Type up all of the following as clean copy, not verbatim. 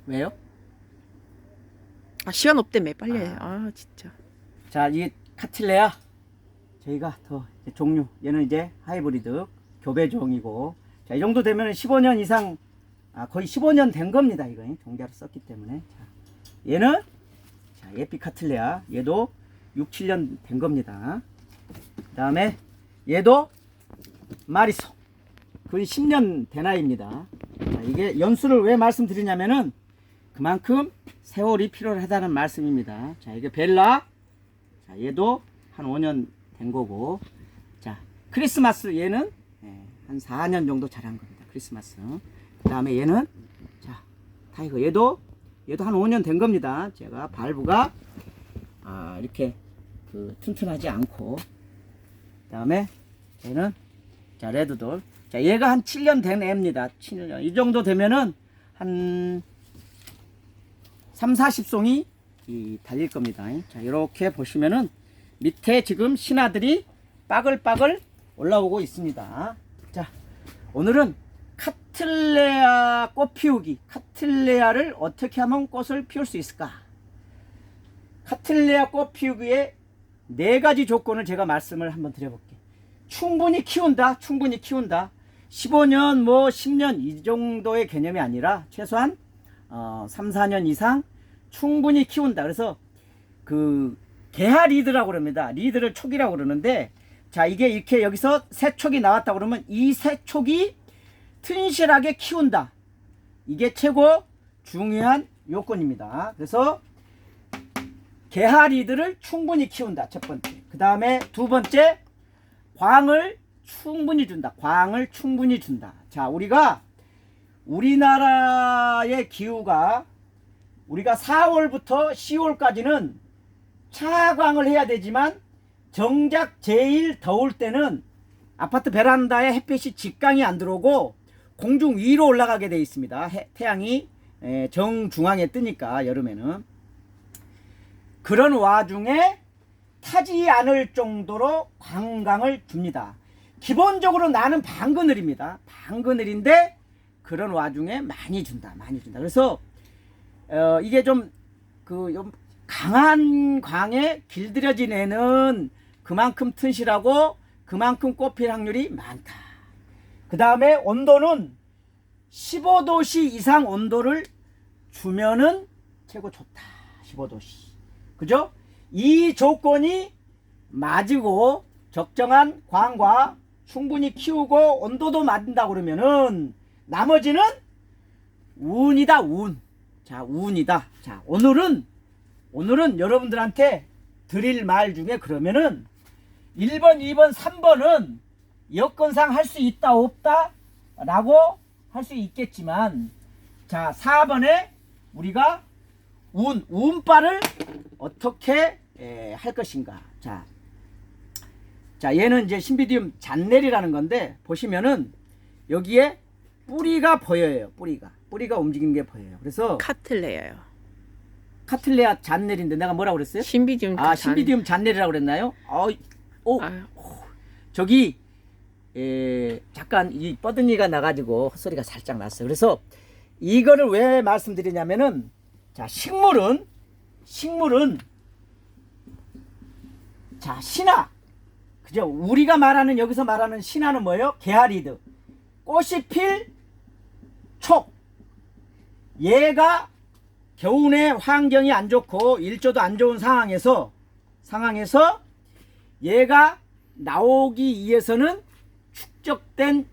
왜요? 아, 시간 없대매. 빨리 해. 아, 진짜. 자, 이 카틸레아 저희가 더 이제 종류, 얘는 이제 하이브리드 교배종이고, 자, 이 정도 되면 15년 이상, 거의 15년 된 겁니다. 이거 종자로 썼기 때문에. 자, 얘는 자, 에피카틸레아, 얘도 6, 7년 된 겁니다. 그 다음에 얘도 마리소, 거의 10년 된 아이입니다. 자, 이게 연수를 왜 말씀드리냐면은 그만큼 세월이 필요하다는 말씀입니다. 자, 이게 벨라, 자, 얘도 한 5년 된 거고, 자, 크리스마스 얘는 한 4년 정도 자란 겁니다. 크리스마스. 그 다음에 얘는 자, 타이거, 얘도 한 5년 된 겁니다. 제가 발부가 이렇게 튼튼하지 않고, 그 다음에 얘는 자, 레드돌, 자, 얘가 한 7년 된 애입니다. 7년. 이 정도 되면은 한 3, 40송이 달릴 겁니다. 자, 이렇게 보시면은 밑에 지금 신화들이 빠글빠글 올라오고 있습니다. 자, 오늘은 카틸레아 꽃 피우기, 카틸레아를 어떻게 하면 꽃을 피울 수 있을까? 카틸레아 꽃 피우기의 4가지 조건을 제가 말씀을 한번 드려볼게요. 충분히 키운다, 충분히 키운다. 15년, 뭐 10년 이 정도의 개념이 아니라 최소한 3, 4년 이상 충분히 키운다. 그래서 그 개화 리드라고 그럽니다. 리드를 촉이라고 그러는데, 자, 이게 이렇게 여기서 새 촉이 나왔다 그러면 이 새 촉이 튼실하게 키운다. 이게 최고 중요한 요건입니다. 그래서 개화 리드를 충분히 키운다. 첫 번째. 그 다음에 두 번째, 광을 충분히 준다. 광을 충분히 준다. 자, 우리가 우리나라의 기후가 우리가 4월부터 10월까지는 차광을 해야 되지만 정작 제일 더울 때는 아파트 베란다에 햇빛이 직강이 안 들어오고 공중 위로 올라가게 되어 있습니다. 태양이 정중앙에 뜨니까 여름에는. 그런 와중에 타지 않을 정도로 광광을 줍니다. 기본적으로 나는 방그늘입니다. 방그늘인데 그런 와중에 많이 준다. 많이 준다. 그래서 이게 좀 강한 광에 길들여진 애는 그만큼 튼실하고 그만큼 꽃필 확률이 많다. 그 다음에 온도는 15도씨 이상 온도를 주면은 최고 좋다. 15도씨. 그죠? 이 조건이 맞고 적정한 광과 충분히 키우고 온도도 맞는다 그러면은 나머지는 운이다, 운. 자, 운이다. 자, 오늘은 여러분들한테 드릴 말 중에 그러면은 1번, 2번, 3번은 여건상 할 수 있다, 없다 라고 할 수 있겠지만, 자, 4번에 우리가 운빨을 어떻게 할 것인가. 자, 얘는 이제 신비디움 잔넬이라는 건데, 보시면은 여기에 뿌리가 보여요. 뿌리가 움직이는 게 보여요. 그래서 카틸레아요. 카틸레아 잔넬인데 내가 뭐라고 그랬어요? 신비디움. 신비디움 잔넬이라고 그랬나요? 아유. 저기 잠깐 이 뻐둥이가 나가지고 헛소리가 살짝 났어요. 그래서 이거를 왜 말씀드리냐면은, 자, 식물은 자, 신화, 그죠? 우리가 말하는, 여기서 말하는 신화는 뭐예요? 개화리드, 꽃이 필 촉. 얘가 겨우내 환경이 안 좋고 일조도 안 좋은 상황에서 얘가 나오기 위해서는 축적된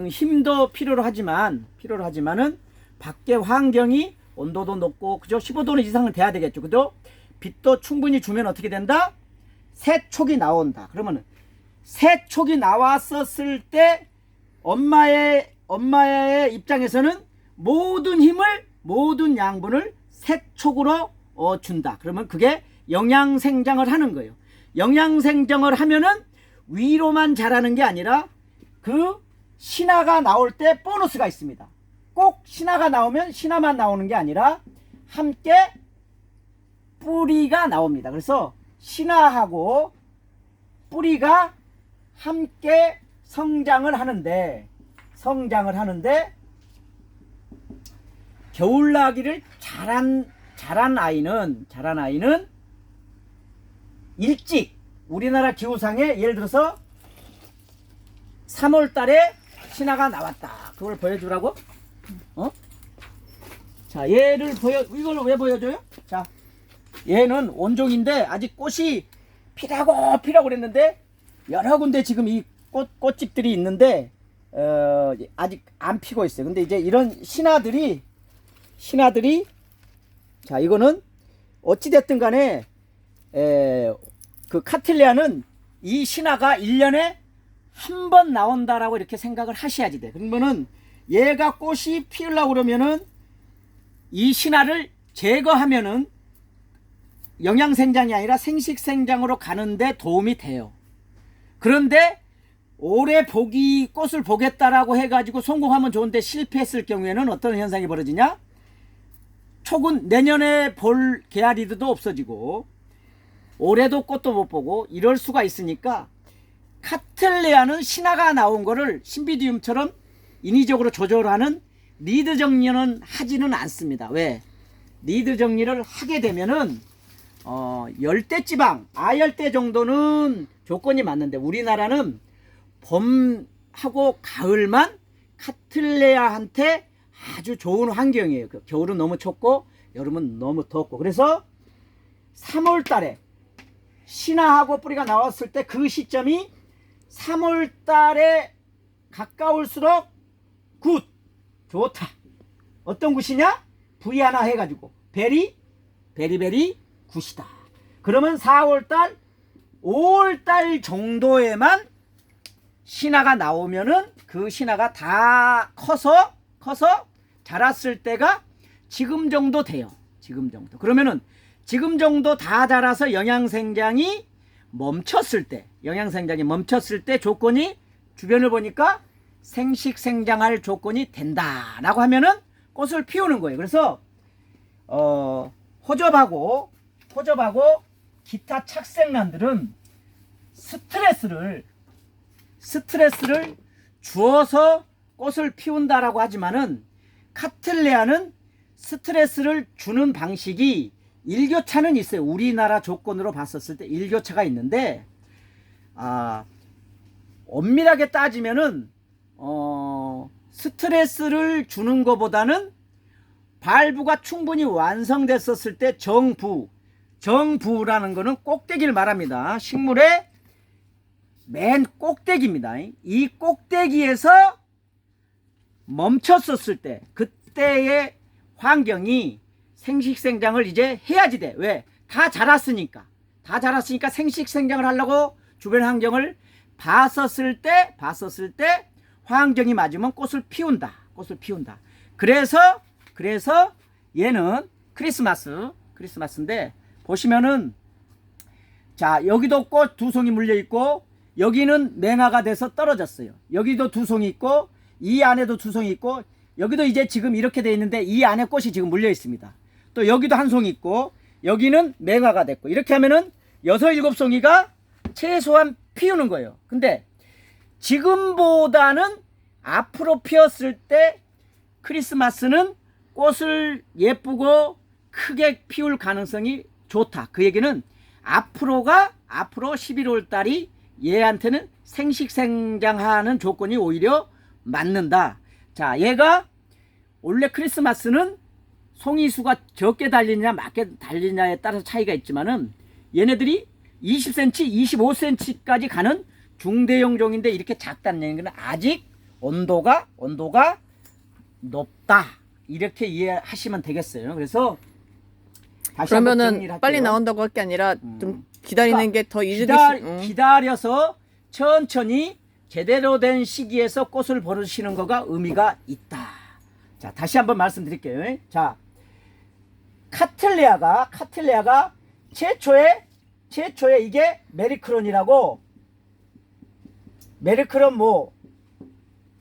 힘도 필요로 하지만은 밖의 환경이 온도도 높고, 그죠? 15도 이상은 돼야 되겠죠. 그죠? 빛도 충분히 주면 어떻게 된다? 새 촉이 나온다. 그러면은 새 촉이 나왔었을 때 엄마의 입장에서는 모든 힘을, 모든 양분을 새 촉으로 준다. 그러면 그게 영양생장을 하는 거예요. 영양생장을 하면은 위로만 자라는 게 아니라 그 신화가 나올 때 보너스가 있습니다. 꼭 신화가 나오면 신화만 나오는 게 아니라 함께 뿌리가 나옵니다. 그래서 신화하고 뿌리가 함께 성장을 하는데 겨울나기를 자란 아이는 일찍 우리나라 기후상에 예를 들어서 3월 달에 신화가 나왔다. 그걸 보여주라고? 자, 이걸 왜 보여줘요? 자, 얘는 원종인데 아직 꽃이 피라고 그랬는데 여러 군데 지금 이 꽃집들이 있는데 아직 안 피고 있어요. 근데 이제 이런 신화들이 자, 이거는 어찌됐든 간에 그 카틸레아는 이 신화가 1년에 한 번 나온다라고 이렇게 생각을 하셔야지 돼. 그러면은 얘가 꽃이 피우려고 그러면은 이 신화를 제거하면은 영양생장이 아니라 생식생장으로 가는데 도움이 돼요. 그런데 올해 꽃을 보겠다라고 해가지고 성공하면 좋은데 실패했을 경우에는 어떤 현상이 벌어지냐? 내년에 볼 게아리드도 없어지고 올해도 꽃도 못 보고 이럴 수가 있으니까 카틀레아는 신화가 나온 거를 신비디움처럼 인위적으로 조절하는 리드 정리는 하지는 않습니다. 왜? 리드 정리를 하게 되면은 열대지방, 아열대 정도는 조건이 맞는데 우리나라는 봄하고 가을만 카틀레아한테 아주 좋은 환경이에요. 겨울은 너무 춥고 여름은 너무 덥고. 그래서 3월 달에 신화하고 뿌리가 나왔을 때 그 시점이 3월 달에 가까울수록 굿, 좋다. 어떤 굿이냐? V 하나 해가지고 베리 굿이다. 그러면 4월달 5월달 정도에만 신화가 나오면은 그 신화가 다 커서 자랐을 때가 지금 정도 돼요. 지금 정도. 그러면은 지금 정도 다 자라서 영양생장이 멈췄을 때 조건이 주변을 보니까 생식생장할 조건이 된다라고 하면은 꽃을 피우는 거예요. 그래서 호접하고 기타 착색란들은 스트레스를 주어서 꽃을 피운다라고 하지만은 카틀레아는 스트레스를 주는 방식이 일교차는 있어요. 우리나라 조건으로 봤었을 때 일교차가 있는데 엄밀하게 따지면은 스트레스를 주는 것보다는 발부가 충분히 완성됐었을 때 정부라는 거는 꼭대기를 말합니다. 식물의 맨 꼭대기입니다. 이 꼭대기에서 멈췄었을 때 그때의 환경이 생식생장을 이제 해야지 돼. 왜? 다 자랐으니까 생식생장을 하려고 주변 환경을 봤었을 때 환경이 맞으면 꽃을 피운다. 그래서 얘는 크리스마스인데 보시면은 자, 여기도 꽃 두 송이 물려 있고 여기는 맹화가 돼서 떨어졌어요. 여기도 두 송이 있고 이 안에도 두 송이 있고 여기도 이제 지금 이렇게 돼 있는데 이 안에 꽃이 지금 물려 있습니다. 또 여기도 한 송이 있고 여기는 맹화가 됐고 이렇게 하면은 6, 7송이가 최소한 피우는 거예요. 근데 지금보다는 앞으로 피었을 때 크리스마스는 꽃을 예쁘고 크게 피울 가능성이 좋다. 그 얘기는 앞으로 11월 달이 얘한테는 생식생장하는 조건이 오히려 맞는다. 자, 얘가 원래 크리스마스는 송이 수가 적게 달리냐 많게 달리냐에 따라서 차이가 있지만은 얘네들이 20cm, 25cm까지 가는 중대형 종인데 이렇게 작다는 얘기는 아직 온도가 높다. 이렇게 이해하시면 되겠어요. 그래서 다시 그러면은 빨리 나온다고 할 게 아니라 좀 기다리는 게 더 기다려서 천천히 제대로 된 시기에서 꽃을 보내시는 거가 의미가 있다. 자, 다시 한번 말씀드릴게요. 자, 카틀레아가 최초에 이게 메리크론이라고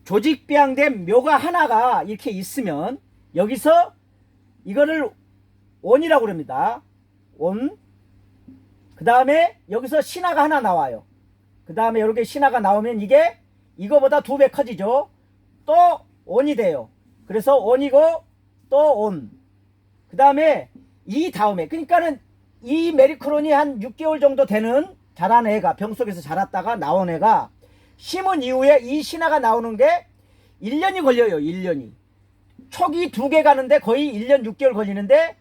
조직배양된 묘가 하나가 이렇게 있으면 여기서 이거를 원이라고 그럽니다. 원. 그 다음에 여기서 신화가 하나 나와요. 그 다음에 이렇게 신화가 나오면 이게 이거보다 2배 커지죠. 또 원이 돼요. 그래서 원이고 또 온. 그 다음에 이 다음에, 그러니까는 이 메리크론이 한 6개월 정도 되는 자란 애가, 병 속에서 자랐다가 나온 애가 심은 이후에 이 신화가 나오는 게 1년이 걸려요. 1년이. 촉이 2개 가는데 거의 1년 6개월 걸리는데,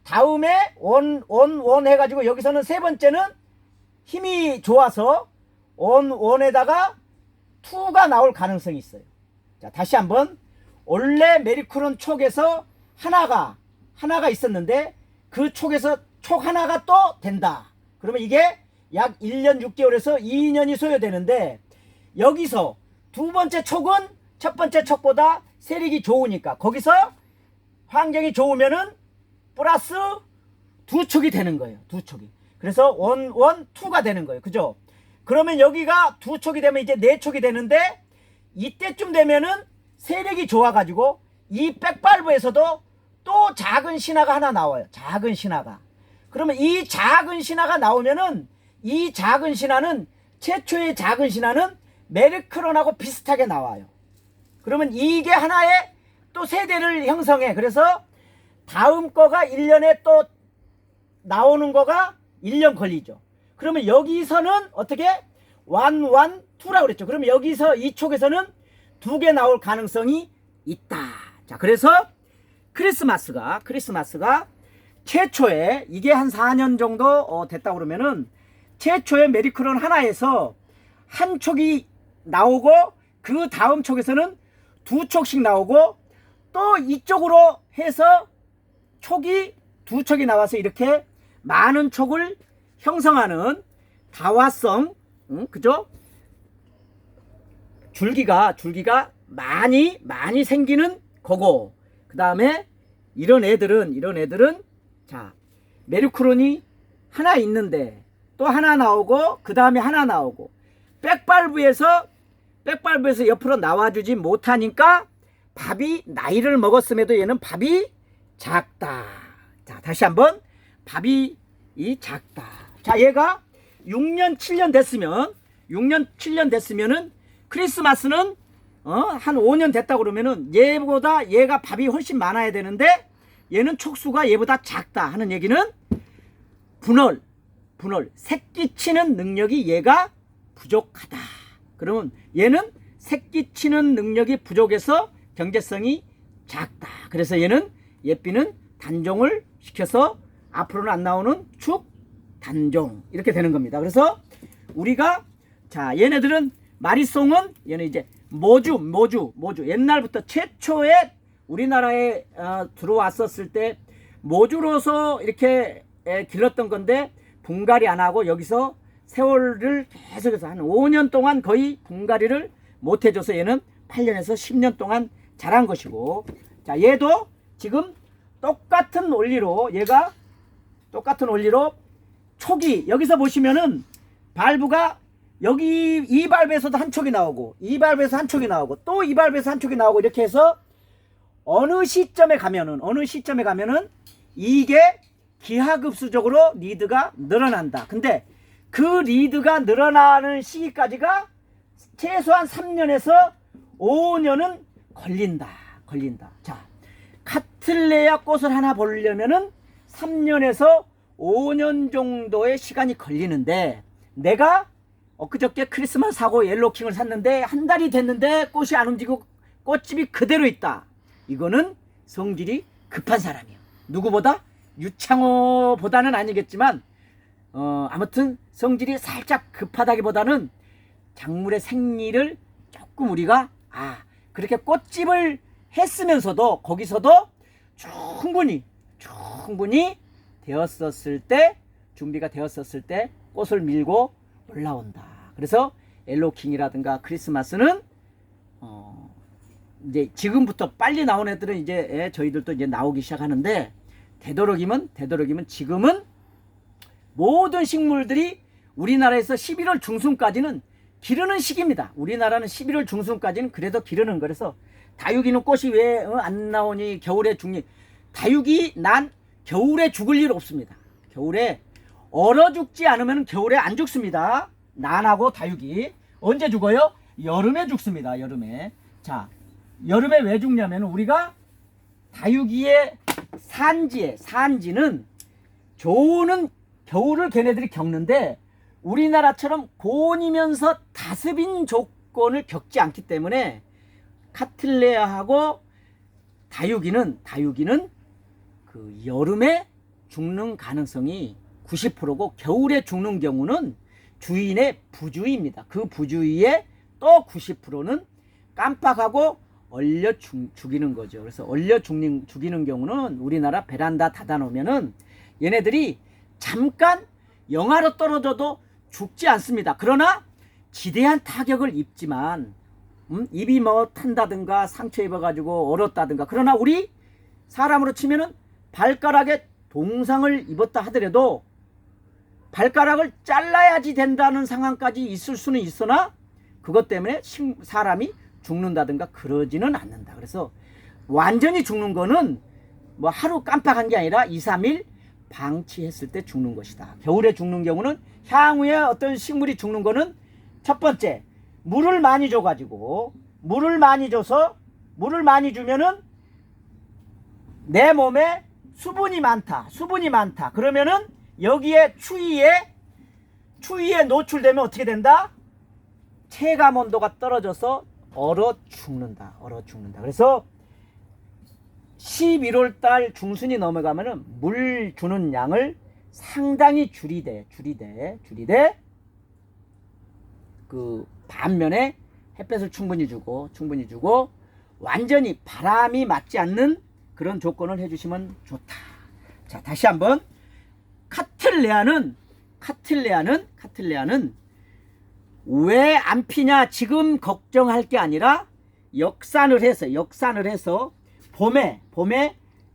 다음에 원 해가지고 여기서는 세 번째는 힘이 좋아서 원에다가 2가 나올 가능성이 있어요. 자, 다시 한번. 원래 메리크론 촉에서 하나가 있었는데 그 촉에서 촉 하나가 또 된다. 그러면 이게 약 1년 6개월에서 2년이 소요되는데, 여기서 두 번째 촉은 첫 번째 촉보다 세력이 좋으니까 거기서 환경이 좋으면은 플러스 2촉이 되는 거예요. 2촉이. 그래서 2가 되는 거예요. 그죠? 그러면 여기가 2촉이 되면 이제 4촉이 되는데, 이때쯤 되면은 세력이 좋아가지고 이 백발브에서도 또 작은 신화가 하나 나와요. 작은 신화가. 그러면 이 작은 신화가 나오면은, 이 작은 신화는, 최초의 작은 신화는 메리크론하고 비슷하게 나와요. 그러면 이게 하나의 또 세대를 형성해. 그래서 다음 거가 1년에 또 나오는 거가 1년 걸리죠. 그러면 여기서는 어떻게? 2라고 그랬죠. 그러면 여기서 이 촉에서는 2개 나올 가능성이 있다. 자, 그래서 크리스마스가 최초에, 이게 한 4년 정도 됐다 그러면은, 최초의 메리크론 하나에서 한 촉이 나오고, 그 다음 촉에서는 2촉씩 나오고, 또 이쪽으로 해서 촉이 2촉이 나와서 이렇게 많은 촉을 형성하는 다화성, 그죠? 줄기가 많이 생기는 거고, 그 다음에 이런 애들은 자, 메리크론이 하나 있는데 또 하나 나오고, 그 다음에 하나 나오고, 백발브에서 옆으로 나와주지 못하니까 밥이, 나이를 먹었음에도 얘는 밥이 작다. 자, 다시 한번. 밥이 작다. 자, 얘가 6년 7년 됐으면은 크리스마스는 한 5년 됐다 그러면은 얘보다 얘가 밥이 훨씬 많아야 되는데, 얘는 촉수가 얘보다 작다 하는 얘기는 분월, 새끼치는 능력이 얘가 부족하다. 그러면 얘는 새끼치는 능력이 부족해서 경제성이 작다. 그래서 얘는 예삐는 단종을 시켜서 앞으로는 안 나오는 축 단종, 이렇게 되는 겁니다. 그래서 우리가, 자, 얘네들은 마리송은, 얘는 이제 모주 옛날부터 최초에 우리나라에 들어왔었을 때 모주로서 이렇게 길렀던 건데, 분갈이 안 하고 여기서 세월을 계속해서 한 5년 동안 거의 분갈이를 못 해줘서 얘는 8년에서 10년 동안 자란 것이고, 자, 얘도 지금 똑같은 원리로 촉이, 여기서 보시면은 발브가 여기 이 발브에서도 한 촉이 나오고, 이 발브에서 한 촉이 나오고, 또 이 발브에서 한 촉이 나오고, 이렇게 해서 어느 시점에 가면은 이게 기하급수적으로 리드가 늘어난다. 근데 그 리드가 늘어나는 시기까지가 최소한 3년에서 5년은 걸린다. 자, 카틀레아 꽃을 하나 보려면은 3년에서 5년 정도의 시간이 걸리는데, 내가 엊그저께 크리스마스 사고 옐로킹을 샀는데 한 달이 됐는데 꽃이 안 움직이고 꽃집이 그대로 있다. 이거는 성질이 급한 사람이야. 누구보다? 유창호보다는 아니겠지만 아무튼 성질이 살짝 급하다기보다는 작물의 생리를 조금 우리가 그렇게 꽃집을 했으면서도 거기서도 충분히 되었었을 때, 준비가 되었었을 때 꽃을 밀고 올라온다. 그래서 옐로킹이라든가 크리스마스는 이제 지금부터 빨리 나온 애들은 이제 저희들도 이제 나오기 시작하는데, 되도록이면 지금은 모든 식물들이 우리나라에서 11월 중순까지는 기르는 시기입니다. 우리나라는 11월 중순까지는 그래도 기르는 거. 그래서 다육이는 꽃이 왜 안 나오니, 겨울에 죽니? 다육이 난 겨울에 죽을 일 없습니다. 겨울에 얼어 죽지 않으면 겨울에 안 죽습니다. 난하고 다육이. 언제 죽어요? 여름에 죽습니다. 여름에. 자, 여름에 왜 죽냐면 우리가 다육이의 산지는 좋은 겨울을 걔네들이 겪는데 우리나라처럼 고온이면서 다습인 조건을 겪지 않기 때문에 카틀레아하고 다육이는 그 여름에 죽는 가능성이 90%고 겨울에 죽는 경우는 주인의 부주의입니다. 그 부주의에 또 90%는 깜빡하고 얼려 죽이는 거죠. 그래서 얼려 죽이는 경우는 우리나라 베란다 닫아 놓으면은 얘네들이 잠깐 영하로 떨어져도 죽지 않습니다. 그러나 지대한 타격을 입지만 입이 뭐 탄다든가 상처 입어가지고 얼었다든가, 그러나 우리 사람으로 치면은 발가락에 동상을 입었다 하더라도 발가락을 잘라야지 된다는 상황까지 있을 수는 있으나 그것 때문에 사람이 죽는다든가 그러지는 않는다. 그래서 완전히 죽는 거는 뭐 하루 깜빡한 게 아니라 2, 3일 방치했을 때 죽는 것이다. 겨울에 죽는 경우는 향후에 어떤 식물이 죽는 거는 첫 번째, 물을 많이 줘가지고 물을 많이 주면은 내 몸에 수분이 많다. 그러면은 여기에 추위에 노출되면 어떻게 된다? 체감 온도가 떨어져서 얼어 죽는다. 그래서 11월 달 중순이 넘어가면은 물 주는 양을 상당히 줄이되 그 반면에 햇볕을 충분히 주고 완전히 바람이 맞지 않는 그런 조건을 해주시면 좋다. 자, 다시 한번 카틀레아는 왜 안 피냐 지금 걱정할 게 아니라 역산을 해서 봄에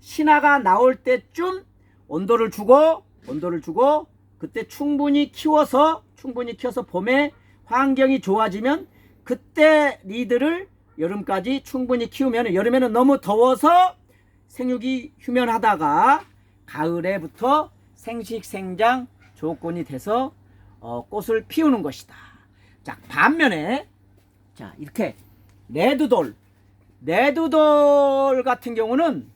신화가 나올 때쯤 온도를 주고 그때 충분히 키워서 봄에 환경이 좋아지면 그때 리드를 여름까지 충분히 키우면 여름에는 너무 더워서 생육이 휴면하다가 가을에부터 생식생장 조건이 돼서 꽃을 피우는 것이다. 자, 반면에 자, 이렇게 레드돌 같은 경우는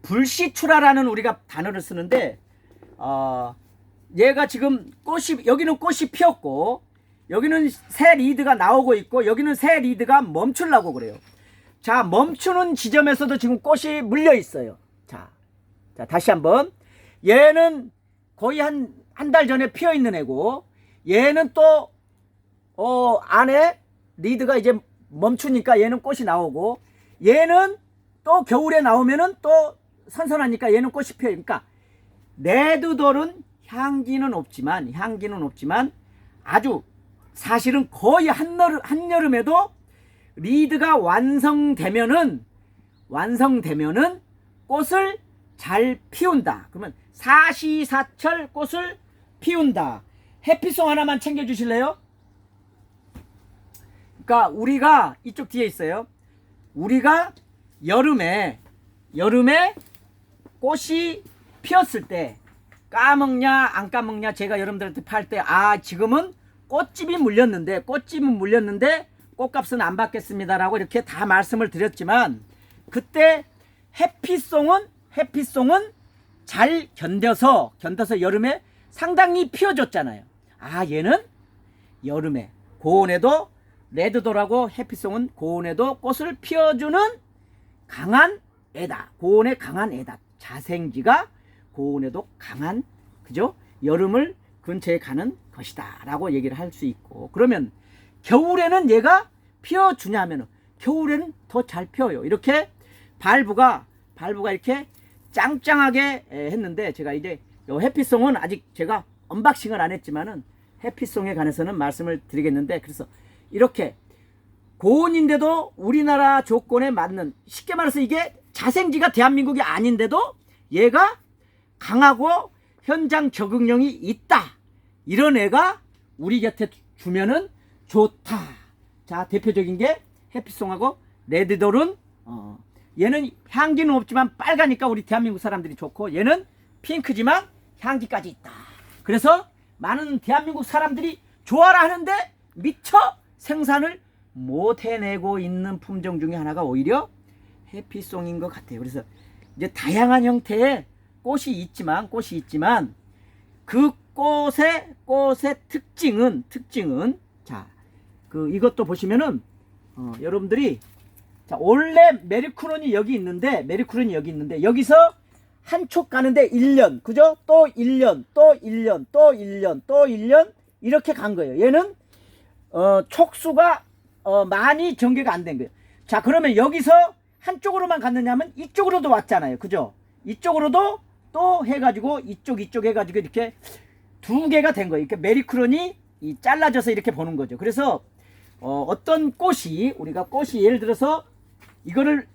불시출하라는 우리가 단어를 쓰는데 얘가 지금 여기는 꽃이 피었고 여기는 새 리드가 나오고 있고 여기는 새 리드가 멈추려고 그래요. 자, 멈추는 지점에서도 지금 꽃이 물려 있어요. 자, 다시 한번. 얘는 거의 한 달 전에 피어 있는 애고 얘는 또 안에 리드가 이제 멈추니까 얘는 꽃이 나오고 얘는 또 겨울에 나오면은 또 선선하니까 얘는 꽃이 피어요. 그러니까 레드돌은 향기는 없지만 아주 사실은 거의 한여름에도 리드가 완성되면은 꽃을 잘 피운다. 그러면 사시사철 꽃을 피운다. 해피송 하나만 챙겨주실래요? 그러니까 우리가 이쪽 뒤에 있어요. 우리가 여름에 꽃이 피었을 때 까먹냐 안 까먹냐 제가 여러분들한테 팔 때 지금은 꽃집이 물렸는데 꽃값은 안 받겠습니다라고 이렇게 다 말씀을 드렸지만 그때 해피송은 잘 견뎌서 여름에 상당히 피어줬잖아요. 얘는 여름에 고온에도 레드돌하고 해피송은 고온에도 꽃을 피워주는 강한 애다. 고온에 강한 애다. 자생지가 고온에도 강한, 그죠? 여름을 근처에 가는 것이다 라고 얘기를 할 수 있고, 그러면 겨울에는 얘가 피워주냐면 겨울에는 더 잘 피어요. 이렇게 발부가 이렇게 짱짱하게 했는데, 제가 이제 요 해피송은 아직 제가 언박싱을 안 했지만은 해피송에 관해서는 말씀을 드리겠는데, 그래서 이렇게 고온인데도 우리나라 조건에 맞는, 쉽게 말해서 이게 자생지가 대한민국이 아닌데도 얘가 강하고 현장 적응력이 있다, 이런 애가 우리 곁에 주면은 좋다. 자, 대표적인 게 해피송하고 레드돌은 얘는 향기는 없지만 빨가니까 우리 대한민국 사람들이 좋고, 얘는 핑크지만 향기까지 있다. 그래서 많은 대한민국 사람들이 좋아라 하는데 미처 생산을 못 해내고 있는 품종 중에 하나가 오히려 해피송인 것 같아요. 그래서 이제 다양한 형태의 꽃이 있지만 그 꽃의 특징은 자, 그 이것도 보시면은 여러분들이 자, 원래 메리크론이 여기 있는데 여기서 한 촉 가는데 1년, 그죠? 또 1년, 또 1년, 또 1년, 또 1년 이렇게 간 거예요. 얘는 촉수가 많이 전개가 안 된 거예요. 자, 그러면 여기서 한쪽으로만 갔느냐면 이쪽으로도 왔잖아요. 그죠? 이쪽으로도 또 해가지고 이쪽 해가지고 이렇게 두 개가 된 거예요. 이렇게 메리크론이 잘라져서 이렇게 보는 거죠. 그래서 어떤 꽃이 예를 들어서 이거를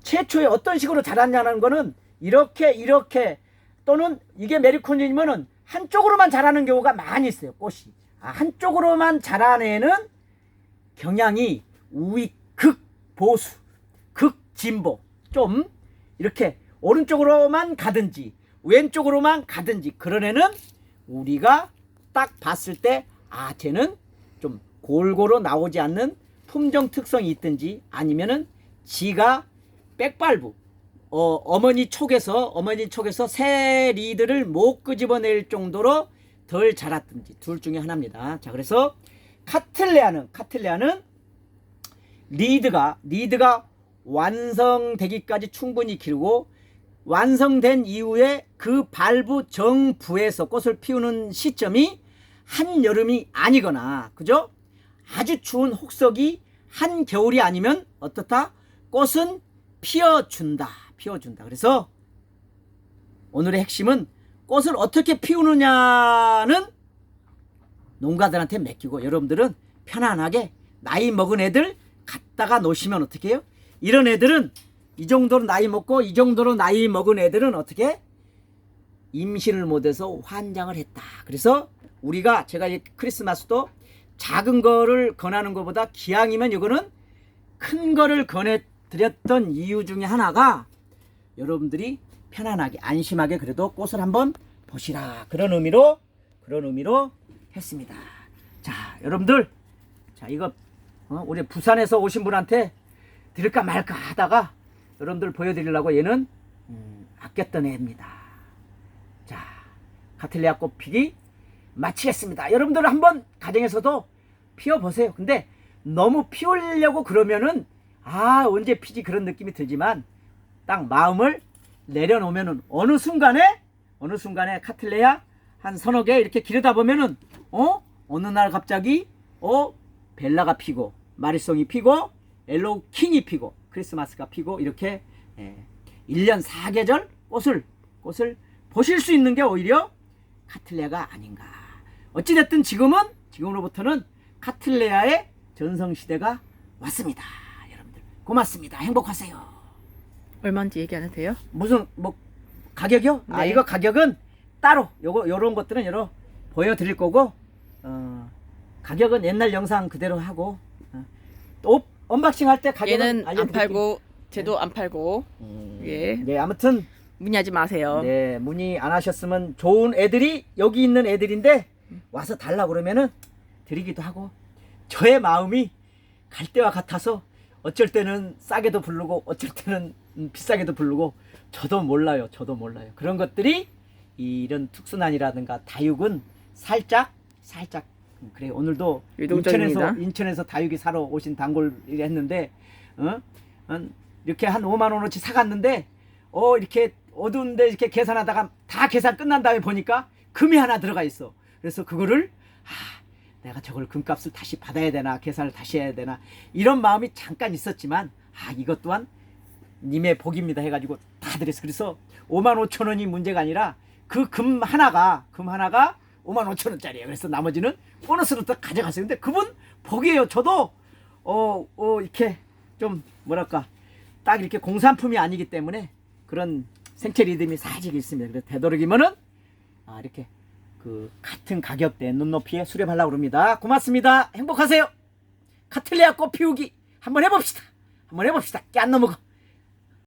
최초에 어떤 식으로 자랐냐는 거는 이렇게 또는 이게 메리크론이면은 한쪽으로만 자라는 경우가 많이 있어요. 꽃이 한쪽으로만 자라내는 경향이 우익 극보수 극진보 좀 이렇게 오른쪽으로만 가든지 왼쪽으로만 가든지 그런 애는 우리가 딱 봤을 때 쟤는 좀 골고루 나오지 않는 품종 특성이 있든지 아니면은 지가 백발부 어머니 촉에서 새 리드를 못 끄집어낼 정도로 덜 자랐든지 둘 중에 하나입니다. 자, 그래서 카틀레아는 리드가 완성되기까지 충분히 기르고 완성된 이후에 그 발부 정부에서 꽃을 피우는 시점이 한여름이 아니거나 그죠? 아주 추운 혹석이 한겨울이 아니면 어떻다? 꽃은 피어준다. 그래서 오늘의 핵심은 꽃을 어떻게 피우느냐는 농가들한테 맡기고 여러분들은 편안하게 나이 먹은 애들 갖다가 놓으시면 어떻게 해요? 이런 애들은 이 정도로 나이 먹고 이 정도로 나이 먹은 애들은 어떻게? 임신을 못해서 환장을 했다. 그래서 제가 크리스마스도 작은 거를 권하는 것보다 기왕이면 이거는 큰 거를 권해드렸던 이유 중에 하나가 여러분들이 편안하게 안심하게 그래도 꽃을 한번 보시라 그런 의미로 했습니다. 자, 여러분들 이거 우리 부산에서 오신 분한테 드릴까 말까 하다가 여러분들 보여드리려고 얘는 아꼈던 애입니다. 자, 카틀레아 꽃 피기 마치겠습니다. 여러분들 한번 가정에서도 피워보세요. 근데 너무 피우려고 그러면은 언제 피지 그런 느낌이 들지만 딱 마음을 내려놓으면은 어느 순간에 카틀레아 한 서너 개 이렇게 기르다 보면은 어느 날 갑자기 벨라가 피고 마리송이 피고 엘로우 킹이 피고 크리스마스가 피고 이렇게 1년 4계절 꽃을 보실 수 있는 게 오히려 카틀레아가 아닌가. 어찌됐든 지금으로부터는 카틀레아의 전성시대가 왔습니다. 여러분들 고맙습니다. 행복하세요. 얼마인지 얘기 안 해도 돼요? 무슨 가격이요? 네. 이거 가격은 따로 요런 것들은 보여드릴 거고 가격은 옛날 영상 그대로 하고 또 언박싱 할 때 가격은 얘는 안 알려드릴게요. 팔고 쟤도 안 팔고 예. 네, 아무튼 문의하지 마세요. 네, 문의 안 하셨으면 좋은 애들이 여기 있는 애들인데 와서 달라 그러면은 드리기도 하고 저의 마음이 갈 때와 같아서 어쩔 때는 싸게도 부르고 어쩔 때는 비싸게도 부르고 저도 몰라요. 그런 것들이 이런 특수난이라든가 다육은 살짝 그래. 오늘도 유동적입니다. 인천에서 다육이 사러 오신 단골이 했는데 이렇게 한 5만 원어치 사갔는데 이렇게 어두운데 이렇게 계산하다가 다 계산 끝난 다음에 보니까 금이 하나 들어가 있어. 그래서 그거를 내가 저걸 금값을 다시 받아야 되나 계산을 다시 해야 되나 이런 마음이 잠깐 있었지만 이것 또한 님의 복입니다 해가지고 다 드렸어. 그래서 5만 5천 원이 문제가 아니라 그 금 하나가 5만 5천 원짜리예요. 그래서 나머지는 보너스로 또 가져갔어요. 근데 그분 복이에요. 저도 이렇게 좀 뭐랄까 딱 이렇게 공산품이 아니기 때문에 그런 생체 리듬이 살짝 있습니다. 그래서 되도록이면은 이렇게 그 같은 가격대 눈높이에 수렵하려고 합니다. 고맙습니다. 행복하세요. 카틀레아 꽃 피우기 한번 해봅시다. 깨안 넘어가.